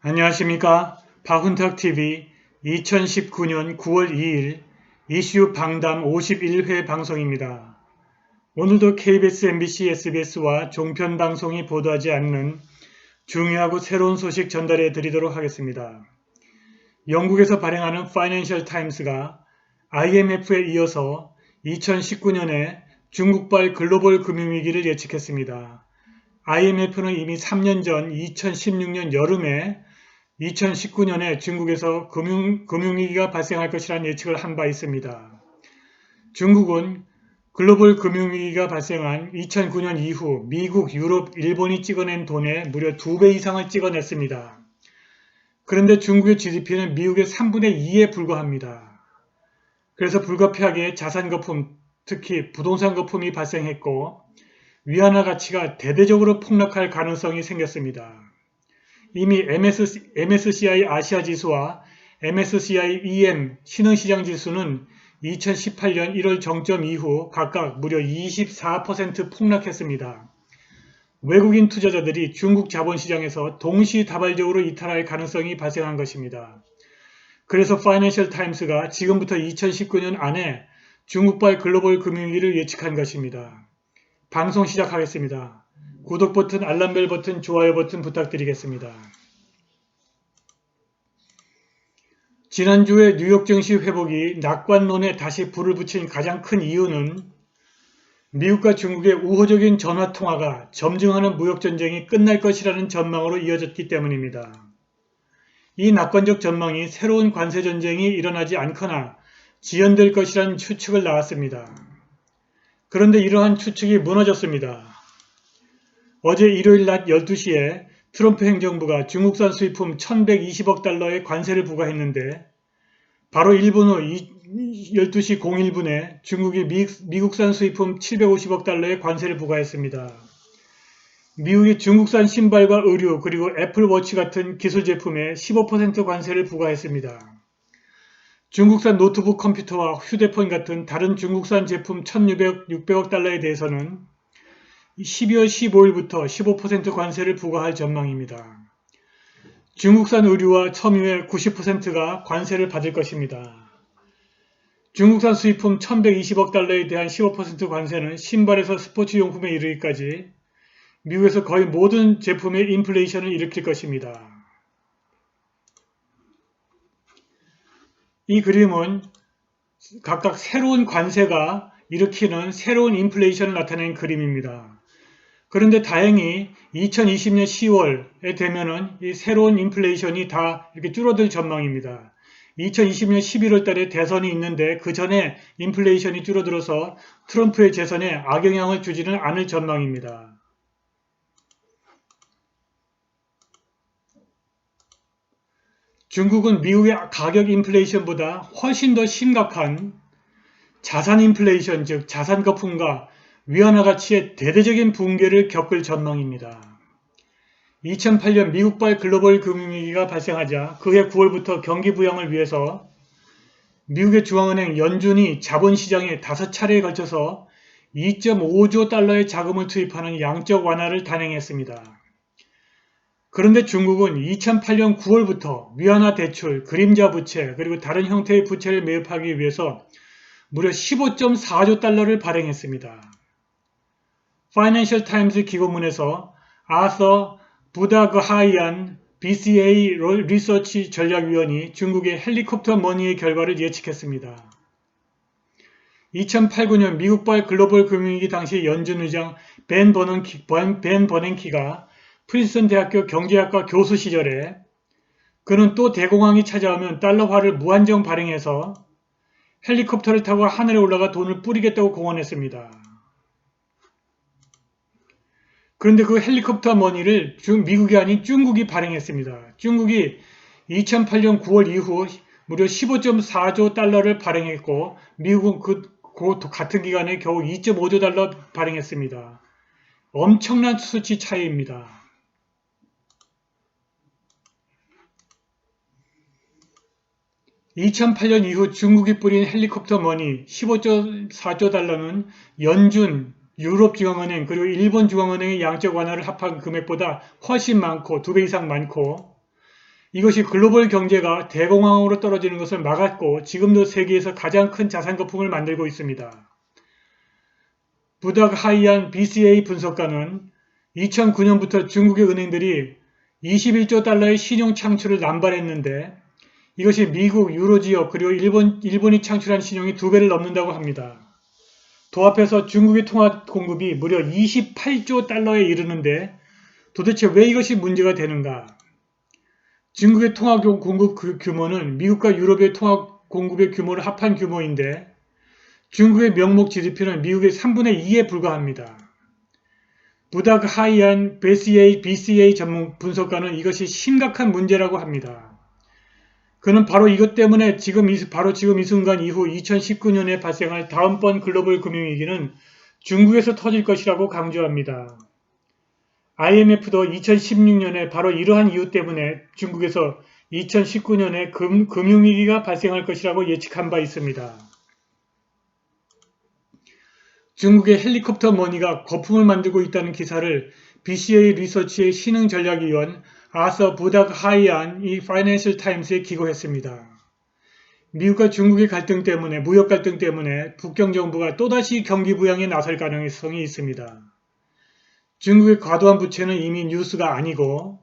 안녕하십니까. 박훈탁TV 2019년 9월 2일 이슈 방담 51회 방송입니다. 오늘도 KBS, MBC, SBS와 종편 방송이 보도하지 않는 중요하고 새로운 소식 전달해 드리도록 하겠습니다. 영국에서 발행하는 파이낸셜 타임스가 IMF에 이어서 2019년에 중국발 글로벌 금융위기를 예측했습니다. IMF는 이미 3년 전 2016년 여름에 2019년에 중국에서 금융위기가 발생할 것이라는 예측을 한 바 있습니다. 중국은 글로벌 금융위기가 발생한 2009년 이후 미국, 유럽, 일본이 찍어낸 돈의 무려 2배 이상을 찍어냈습니다. 그런데 중국의 GDP는 미국의 3분의 2에 불과합니다. 그래서 불가피하게 자산거품, 특히 부동산 거품이 발생했고 위안화 가치가 대대적으로 폭락할 가능성이 생겼습니다. 이미 MSCI 아시아 지수와 MSCI EM 신흥시장 지수는 2018년 1월 정점 이후 각각 무려 24% 폭락했습니다. 외국인 투자자들이 중국 자본시장에서 동시다발적으로 이탈할 가능성이 발생한 것입니다. 그래서 파이낸셜 타임스가 지금부터 2019년 안에 중국발 글로벌 금융위기를 예측한 것입니다. 방송 시작하겠습니다. 구독 버튼, 알람벨 버튼, 좋아요 버튼 부탁드리겠습니다. 지난주에 뉴욕 증시 회복이 낙관론에 다시 불을 붙인 가장 큰 이유는 미국과 중국의 우호적인 전화통화가 점증하는 무역전쟁이 끝날 것이라는 전망으로 이어졌기 때문입니다. 이 낙관적 전망이 새로운 관세전쟁이 일어나지 않거나 지연될 것이라는 추측을 낳았습니다. 그런데 이러한 추측이 무너졌습니다. 어제 일요일 낮 12시에 트럼프 행정부가 중국산 수입품 1120억 달러의 관세를 부과했는데 바로 1분 후 12시 01분에 중국이 미국산 수입품 750억 달러의 관세를 부과했습니다. 미국이 중국산 신발과 의류 그리고 애플워치 같은 기술 제품에 15% 관세를 부과했습니다. 중국산 노트북 컴퓨터와 휴대폰 같은 다른 중국산 제품 1600억 달러에 대해서는 12월 15일부터 15% 관세를 부과할 전망입니다. 중국산 의류와 첨유의 90%가 관세를 받을 것입니다. 중국산 수입품 1120억 달러에 대한 15% 관세는 신발에서 스포츠용품에 이르기까지 미국에서 거의 모든 제품의 인플레이션을 일으킬 것입니다. 이 그림은 각각 새로운 관세가 일으키는 새로운 인플레이션을 나타낸 그림입니다. 그런데 다행히 2020년 10월에 되면은 이 새로운 인플레이션이 다 이렇게 줄어들 전망입니다. 2020년 11월 달에 대선이 있는데 그 전에 인플레이션이 줄어들어서 트럼프의 재선에 악영향을 주지는 않을 전망입니다. 중국은 미국의 가격 인플레이션보다 훨씬 더 심각한 자산 인플레이션, 즉 자산 거품과 위안화 가치의 대대적인 붕괴를 겪을 전망입니다. 2008년 미국발 글로벌 금융위기가 발생하자 그해 9월부터 경기 부양을 위해서 미국의 중앙은행 연준이 자본시장에 5차례에 걸쳐서 2.5조 달러의 자금을 투입하는 양적 완화를 단행했습니다. 그런데 중국은 2008년 9월부터 위안화 대출, 그림자 부채, 그리고 다른 형태의 부채를 매입하기 위해서 무려 15.4조 달러를 발행했습니다. 파이낸셜 타임스 기고문에서 아서 부다그하이안 BCA 리서치 전략위원이 중국의 헬리콥터 머니의 결과를 예측했습니다. 2008-9년 미국발 글로벌 금융위기 당시 연준 의장 벤 버냉키가 프린스턴 대학교 경제학과 교수 시절에 그는 또 대공황이 찾아오면 달러화를 무한정 발행해서 헬리콥터를 타고 하늘에 올라가 돈을 뿌리겠다고 공언했습니다. 그런데 그 헬리콥터 머니를 미국이 아닌 중국이 발행했습니다. 중국이 2008년 9월 이후 무려 15.4조 달러를 발행했고 미국은 그 같은 기간에 겨우 2.5조 달러 발행했습니다. 엄청난 수치 차이입니다. 2008년 이후 중국이 뿌린 헬리콥터 머니 15.4조 달러는 연준, 유럽중앙은행 그리고 일본중앙은행의 양적 완화를 합한 금액보다 훨씬 많고 2배 이상 많고 이것이 글로벌 경제가 대공황으로 떨어지는 것을 막았고 지금도 세계에서 가장 큰 자산 거품을 만들고 있습니다. 부닥 하이안 BCA 분석가는 2009년부터 중국의 은행들이 21조 달러의 신용 창출을 남발했는데 이것이 미국, 유로 지역 그리고 일본이 창출한 신용이 2배를 넘는다고 합니다. 도합해서 중국의 통화 공급이 무려 28조 달러에 이르는데 도대체 왜 이것이 문제가 되는가? 중국의 통화 공급 규모는 미국과 유럽의 통화 공급의 규모를 합한 규모인데 중국의 명목 GDP는 미국의 3분의 2에 불과합니다. 부닥 하이안 BCA 전문 분석가는 이것이 심각한 문제라고 합니다. 그는 바로 이것 때문에 지금 이 순간 이후 2019년에 발생할 다음번 글로벌 금융위기는 중국에서 터질 것이라고 강조합니다. IMF도 2016년에 바로 이러한 이유 때문에 중국에서 2019년에 금융위기가 발생할 것이라고 예측한 바 있습니다. 중국의 헬리콥터 머니가 거품을 만들고 있다는 기사를 BCA 리서치의 신흥전략위원 아서 부닥 하이안이 파이낸셜 타임스에 기고했습니다. 미국과 중국의 갈등 때문에 무역 갈등 때문에 북경 정부가 또다시 경기 부양에 나설 가능성이 있습니다. 중국의 과도한 부채는 이미 뉴스가 아니고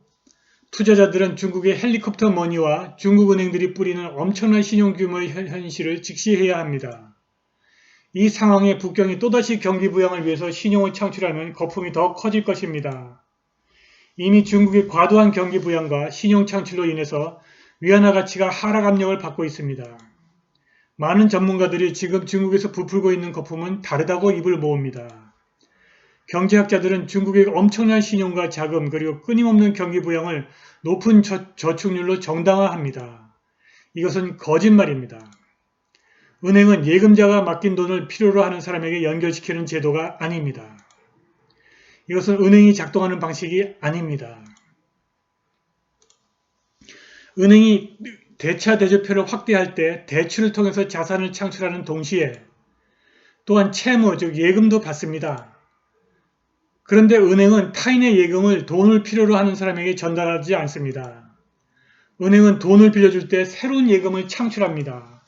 투자자들은 중국의 헬리콥터 머니와 중국 은행들이 뿌리는 엄청난 신용 규모의 현실을 직시해야 합니다. 이 상황에 북경이 또다시 경기 부양을 위해서 신용을 창출하면 거품이 더 커질 것입니다. 이미 중국의 과도한 경기 부양과 신용 창출로 인해서 위안화 가치가 하락 압력을 받고 있습니다. 많은 전문가들이 지금 중국에서 부풀고 있는 거품은 다르다고 입을 모읍니다. 경제학자들은 중국의 엄청난 신용과 자금 그리고 끊임없는 경기 부양을 높은 저축률로 정당화합니다. 이것은 거짓말입니다. 은행은 예금자가 맡긴 돈을 필요로 하는 사람에게 연결시키는 제도가 아닙니다. 이것은 은행이 작동하는 방식이 아닙니다. 은행이 대차 대조표를 확대할 때 대출을 통해서 자산을 창출하는 동시에 또한 채무, 즉 예금도 받습니다. 그런데 은행은 타인의 예금을 돈을 필요로 하는 사람에게 전달하지 않습니다. 은행은 돈을 빌려줄 때 새로운 예금을 창출합니다.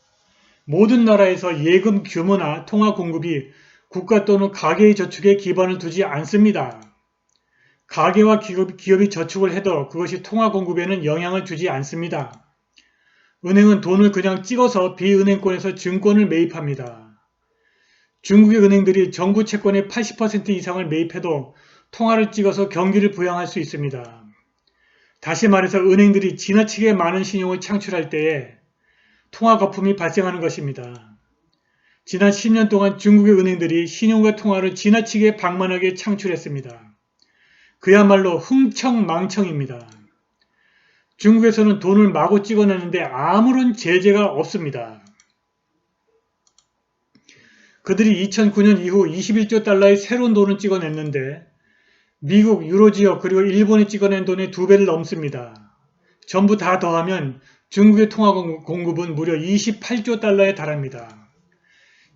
모든 나라에서 예금 규모나 통화 공급이 국가 또는 가계의 저축에 기반을 두지 않습니다. 가계와 기업이 저축을 해도 그것이 통화 공급에는 영향을 주지 않습니다. 은행은 돈을 그냥 찍어서 비은행권에서 증권을 매입합니다. 중국의 은행들이 정부 채권의 80% 이상을 매입해도 통화를 찍어서 경기를 부양할 수 있습니다. 다시 말해서 은행들이 지나치게 많은 신용을 창출할 때에 통화 거품이 발생하는 것입니다. 지난 10년 동안 중국의 은행들이 신용과 통화를 지나치게 방만하게 창출했습니다. 그야말로 흥청망청입니다. 중국에서는 돈을 마구 찍어내는데 아무런 제재가 없습니다. 그들이 2009년 이후 21조 달러의 새로운 돈을 찍어냈는데 미국, 유로 지역 그리고 일본이 찍어낸 돈의 2배를 넘습니다. 전부 다 더하면 중국의 통화 공급은 무려 28조 달러에 달합니다.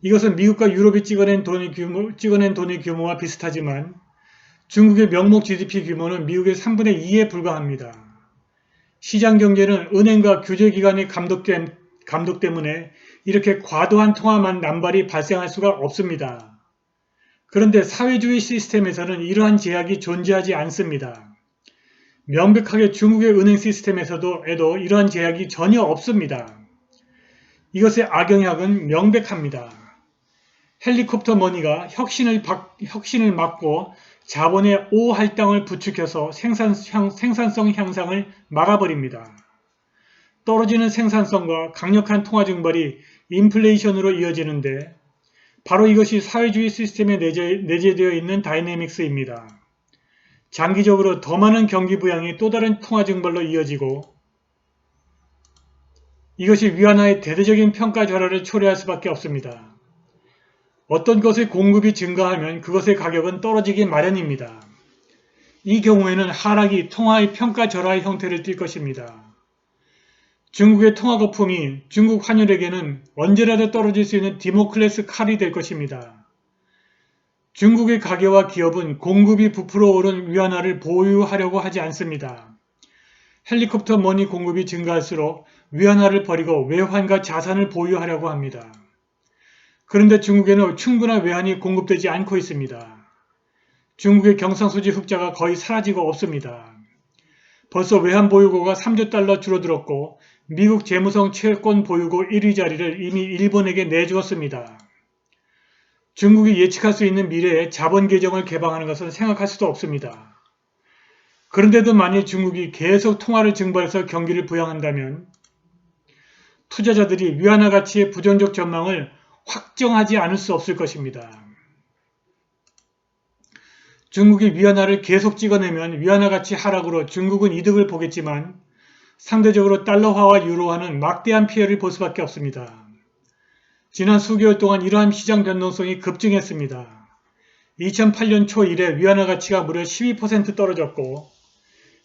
이것은 미국과 유럽이 찍어낸 돈의 규모와 비슷하지만 중국의 명목 GDP 규모는 미국의 3분의 2에 불과합니다. 시장 경제는 은행과 규제기관의 감독 때문에 이렇게 과도한 통화 남발이 발생할 수가 없습니다. 그런데 사회주의 시스템에서는 이러한 제약이 존재하지 않습니다. 명백하게 중국의 은행 시스템에서도 이러한 제약이 전혀 없습니다. 이것의 악영향은 명백합니다. 헬리콥터 머니가 혁신을 막고 자본의 오할당을 부추겨서 생산성 향상을 막아버립니다. 떨어지는 생산성과 강력한 통화 증발이 인플레이션으로 이어지는데 바로 이것이 사회주의 시스템에 내재되어 있는 다이내믹스입니다. 장기적으로 더 많은 경기 부양이 또 다른 통화 증발로 이어지고 이것이 위안화의 대대적인 평가 절하를 초래할 수밖에 없습니다. 어떤 것의 공급이 증가하면 그것의 가격은 떨어지기 마련입니다. 이 경우에는 하락이 통화의 평가 절하의 형태를 띨 것입니다. 중국의 통화 거품이 중국 환율에게는 언제라도 떨어질 수 있는 디모클레스 칼이 될 것입니다. 중국의 가계와 기업은 공급이 부풀어 오른 위안화를 보유하려고 하지 않습니다. 헬리콥터 머니 공급이 증가할수록 위안화를 버리고 외환과 자산을 보유하려고 합니다. 그런데 중국에는 충분한 외환이 공급되지 않고 있습니다. 중국의 경상수지 흑자가 거의 사라지고 없습니다. 벌써 외환 보유고가 3조 달러 줄어들었고 미국 재무성 채권 보유고 1위 자리를 이미 일본에게 내주었습니다. 중국이 예측할 수 있는 미래에 자본 계정을 개방하는 것은 생각할 수도 없습니다. 그런데도 만일 중국이 계속 통화를 증발해서 경기를 부양한다면 투자자들이 위안화 가치의 부정적 전망을 확정하지 않을 수 없을 것입니다. 중국이 위안화를 계속 찍어내면 위안화 가치 하락으로 중국은 이득을 보겠지만 상대적으로 달러화와 유로화는 막대한 피해를 볼 수밖에 없습니다. 지난 수개월 동안 이러한 시장 변동성이 급증했습니다. 2008년 초 이래 위안화 가치가 무려 12% 떨어졌고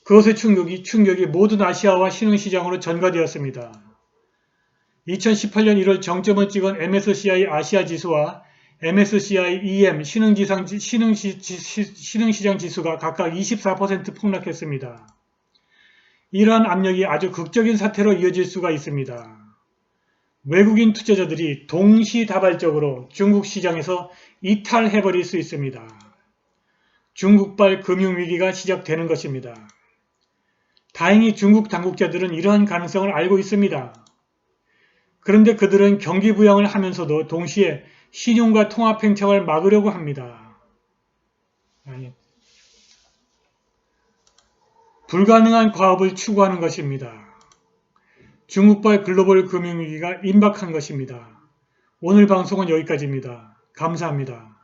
그것의 충격이 모든 아시아와 신흥시장으로 전가되었습니다. 2018년 1월 정점을 찍은 MSCI 아시아 지수와 MSCI EM 신흥시장 지수가 각각 24% 폭락했습니다. 이러한 압력이 아주 극적인 사태로 이어질 수가 있습니다. 외국인 투자자들이 동시다발적으로 중국 시장에서 이탈해버릴 수 있습니다. 중국발 금융위기가 시작되는 것입니다. 다행히 중국 당국자들은 이러한 가능성을 알고 있습니다. 그런데 그들은 경기 부양을 하면서도 동시에 신용과 통화 팽창을 막으려고 합니다. 불가능한 과업을 추구하는 것입니다. 중국발 글로벌 금융위기가 임박한 것입니다. 오늘 방송은 여기까지입니다. 감사합니다.